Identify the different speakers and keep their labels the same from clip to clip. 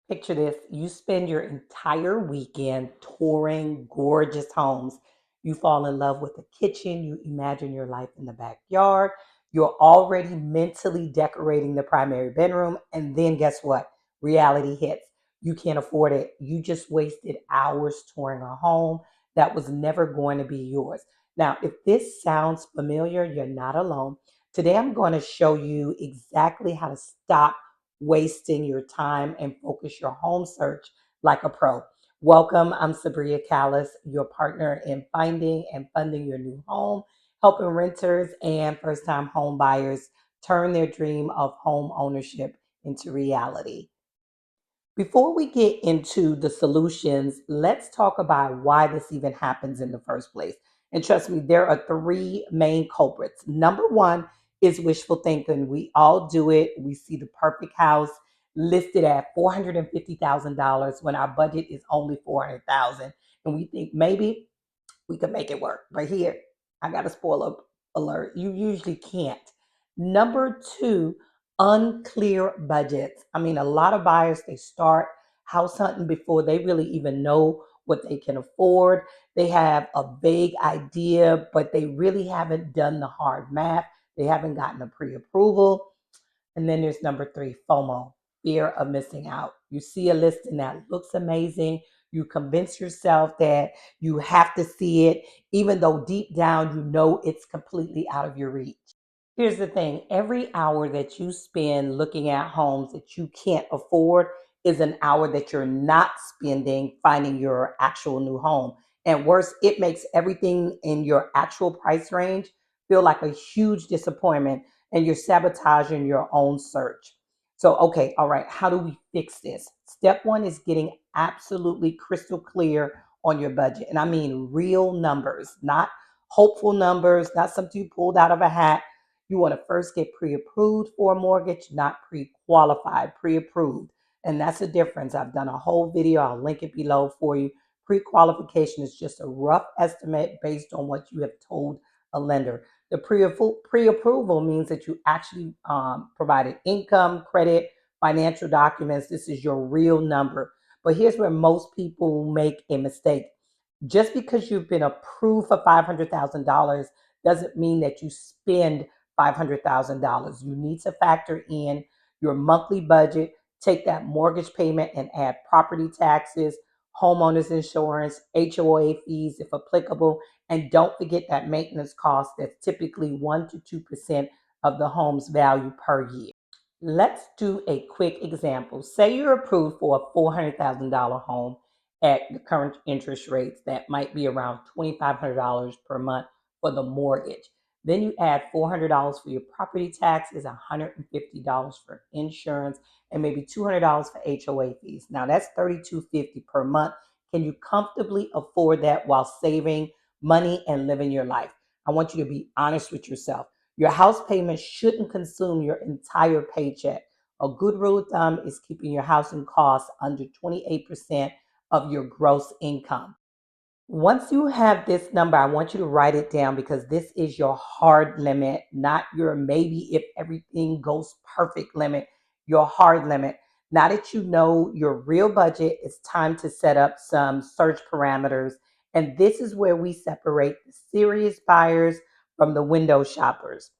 Speaker 1: Picture this, you spend your entire weekend touring gorgeous homes. You fall in love with the kitchen, you imagine your life in the backyard, you're already mentally decorating the primary bedroom, and then guess what? Reality hits. You can't afford it. You just wasted hours touring a home that was never going to be yours. Now, if this sounds familiar, you're not alone. Today, I'm going to show you exactly how to stop wasting your time and focus your home search like a pro. Welcome, I'm Sabriyah Callis, your partner in finding and funding your new home, helping renters and first time home buyers turn their dream of home ownership into reality. Before we get into the solutions, let's talk about why this even happens in the first place. And trust me, there are three main culprits. Number one is wishful thinking. We all do it. We see the perfect house listed at $450,000 when our budget is only 400,000, and we think maybe we could make it work. But here, I got a spoiler alert. You usually can't. Number two, unclear budgets. I mean, a lot of buyers, they start house hunting before they really even know what they can afford. They have a vague idea, but they really haven't done the hard math. They haven't gotten a pre approval. And then there's number three, FOMO, fear of missing out. You see a listing that looks amazing. You convince yourself that you have to see it, even though deep down you know it's completely out of your reach. Here's the thing, every hour that you spend looking at homes that you can't afford is an hour that you're not spending finding your actual new home. And worse, it makes everything in your actual price range feel like a huge disappointment and you're sabotaging your own search. So, okay, all right, how do we fix this? Step one is getting absolutely crystal clear on your budget. And I mean real numbers, not hopeful numbers, not something you pulled out of a hat. You want to first get pre approved for a mortgage, not pre qualified, pre approved. And that's the difference. I've done a whole video, I'll link it below for you. Pre qualification is just a rough estimate based on what you have told a lender. The pre approval means that you actually provided income, credit, financial documents. This is your real number. But here's where most people make a mistake. Just because you've been approved for $500,000 doesn't mean that you spend $500,000. You need to factor in your monthly budget, take that mortgage payment and add property taxes, homeowners insurance, HOA fees if applicable, and don't forget that maintenance cost that's typically 1 to 2% of the home's value per year. Let's do a quick example. Say you're approved for a $400,000 home at the current interest rates that might be around $2,500 per month for the mortgage. Then you add $400 for your property taxes, $150 for insurance, and maybe $200 for HOA fees. Now that's $3,250 per month. Can you comfortably afford that while saving money and living your life? I want you to be honest with yourself. Your house payment shouldn't consume your entire paycheck. A good rule of thumb is keeping your housing costs under 28% of your gross income. Once you have this number, I want you to write it down because this is your hard limit, not your maybe if everything goes perfect limit, your hard limit. Now that you know your real budget, it's time to set up some search parameters. And this is where we separate the serious buyers from the window shoppers.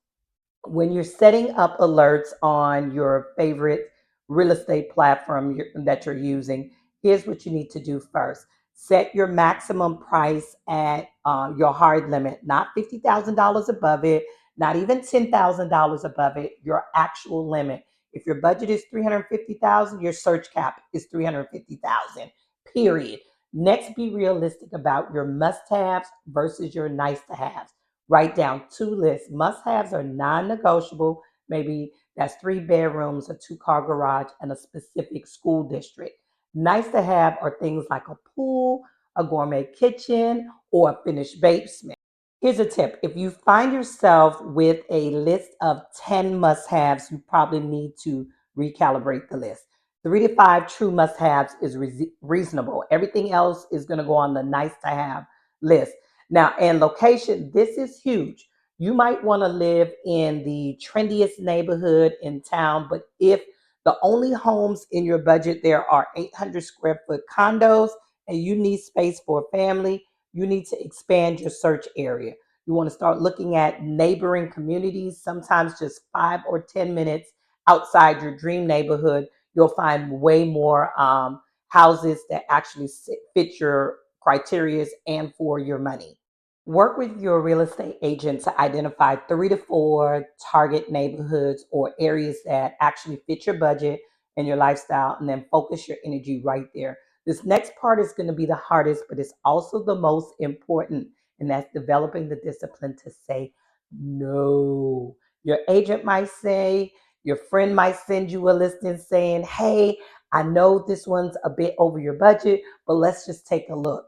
Speaker 1: When you're setting up alerts on your favorite real estate platform that you're using, here's what you need to do first. Set your maximum price at your hard limit, not $50,000 above it, not even $10,000 above it, your actual limit. If your budget is 350,000, your search cap is 350,000. Period. Next, be realistic about your must-haves versus your nice-to-haves. Write down two lists. Must haves are non negotiable. Maybe that's 3 bedrooms, a 2-car garage, and a specific school district. Nice to have are things like a pool, a gourmet kitchen, or a finished basement. Here's a tip, if you find yourself with a list of 10 must haves, you probably need to recalibrate the list. 3 to 5 true must haves is reasonable. Everything else is going to go on the nice to have list. Now, and location, this is huge. You might want to live in the trendiest neighborhood in town, but if The only homes in your budget there are 800 square foot condos, and you need space for a family. You need to expand your search area. You want to start looking at neighboring communities, sometimes just 5 or 10 minutes outside your dream neighborhood. You'll find way more houses that actually fit your criteria and for your money. Work with your real estate agent to identify 3 to 4 target neighborhoods or areas that actually fit your budget and your lifestyle, and then focus your energy right there. This next part is going to be the hardest, but it's also the most important, and that's developing the discipline to say no. Your agent might say, your friend might send you a listing saying, hey, I know this one's a bit over your budget, but let's just take a look.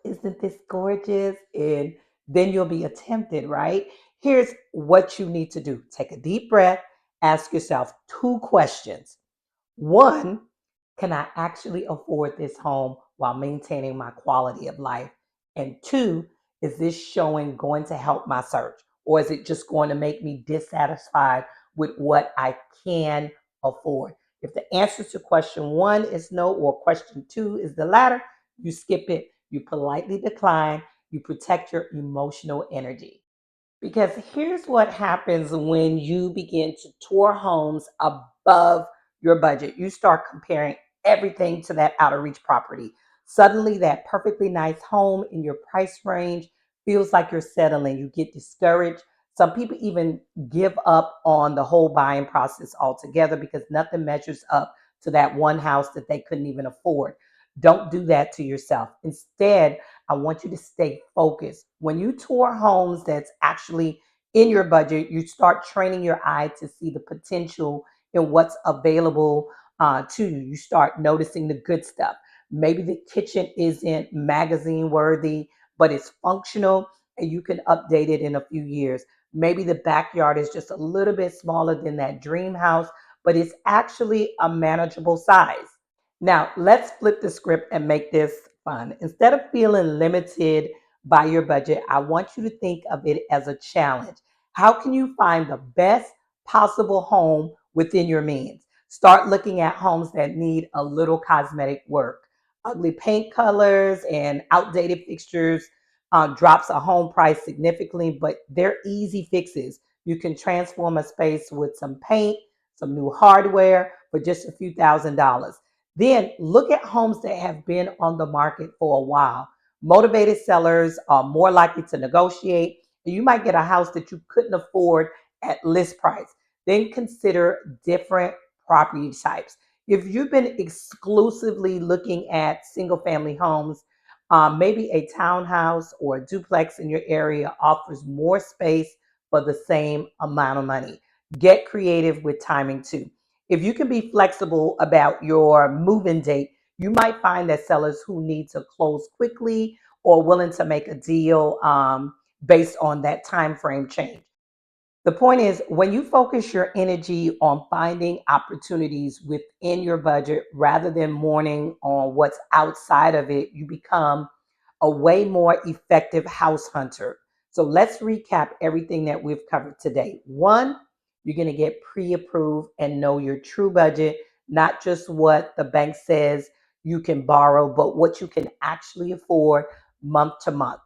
Speaker 1: Isn't this gorgeous? And then you'll be tempted, right? Here's what you need to do. Take a deep breath, ask yourself 2 questions. One, can I actually afford this home while maintaining my quality of life? And two, is this showing going to help my search? Or is it just going to make me dissatisfied with what I can afford? If the answer to question one is no, or question two is the latter, you skip it, you politely decline, you protect your emotional energy. Because here's what happens when you begin to tour homes above your budget. You start comparing everything to that out of reach property. Suddenly, that perfectly nice home in your price range feels like you're settling. You get discouraged. Some people even give up on the whole buying process altogether because nothing measures up to that one house that they couldn't even afford. Don't do that to yourself. Instead, I want you to stay focused. When you tour homes that's actually in your budget, you start training your eye to see the potential in what's available to you. You start noticing the good stuff. Maybe the kitchen isn't magazine worthy, but it's functional and you can update it in a few years. Maybe the backyard is just a little bit smaller than that dream house, but it's actually a manageable size. Now, let's flip the script and make this fun. Instead of feeling limited by your budget, I want you to think of it as a challenge. How can you find the best possible home within your means? Start looking at homes that need a little cosmetic work. Ugly paint colors and outdated fixtures drops a home price significantly, but they're easy fixes. You can transform a space with some paint, some new hardware for just a few $1,000s. Then look at homes that have been on the market for a while. Motivated sellers are more likely to negotiate, and you might get a house that you couldn't afford at list price. Then consider different property types. If you've been exclusively looking at single family homes, maybe a townhouse or a duplex in your area offers more space for the same amount of money. Get creative with timing too. If you can be flexible about your move-in date, you might find that sellers who need to close quickly or willing to make a deal based on that time frame change. The point is, when you focus your energy on finding opportunities within your budget rather than mourning on what's outside of it, you become a way more effective house hunter. So let's recap everything that we've covered today. One, you're going to get pre approved and know your true budget, not just what the bank says you can borrow, but what you can actually afford month to month.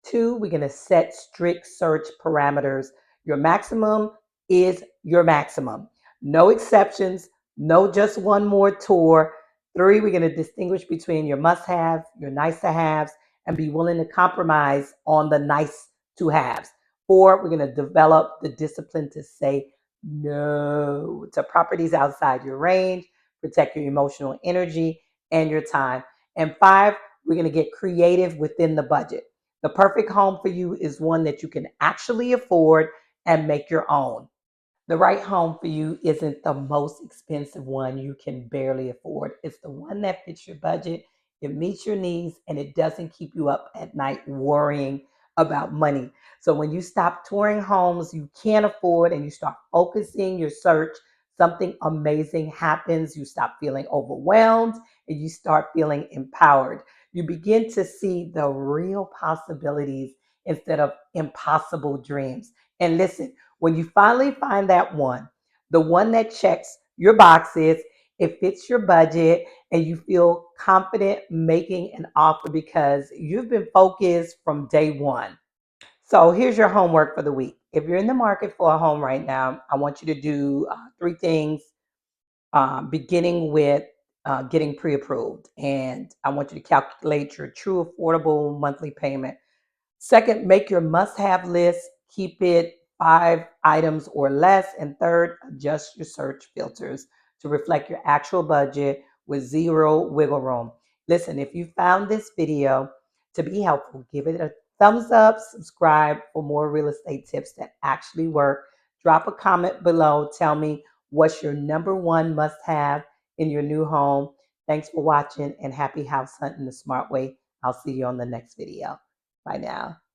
Speaker 1: Two, we're going to set strict search parameters. Your maximum is your maximum. No exceptions, no just one more tour. Three, we're going to distinguish between your must have, your nice to haves, and be willing to compromise on the nice to haves. Four, we're going to develop the discipline to say no to properties outside your range, protect your emotional energy and your time. And five, we're going to get creative within the budget. The perfect home for you is one that you can actually afford and make your own. The right home for you isn't the most expensive one you can barely afford. It's the one that fits your budget, it meets your needs, and it doesn't keep you up at night worrying about money. So when you stop touring homes you can't afford and you start focusing your search, something amazing happens. You stop feeling overwhelmed and you start feeling empowered. You begin to see the real possibilities instead of impossible dreams. And listen, when you finally find that one, the one that checks your boxes, it fits your budget, and you feel confident making an offer because you've been focused from day one. So here's your homework for the week. If you're in the market for a home right now, I want you to do three things, beginning with getting pre approved. And I want you to calculate your true affordable monthly payment. Second, make your must have list, keep it 5 items or less. And third, adjust your search filters to reflect your actual budget with zero wiggle room. Listen, if you found this video to be helpful, give it a thumbs up, subscribe for more real estate tips that actually work. Drop a comment below. Tell me what's your number one must have in your new home. Thanks for watching and happy house hunting the smart way. I'll see you on the next video. Bye now.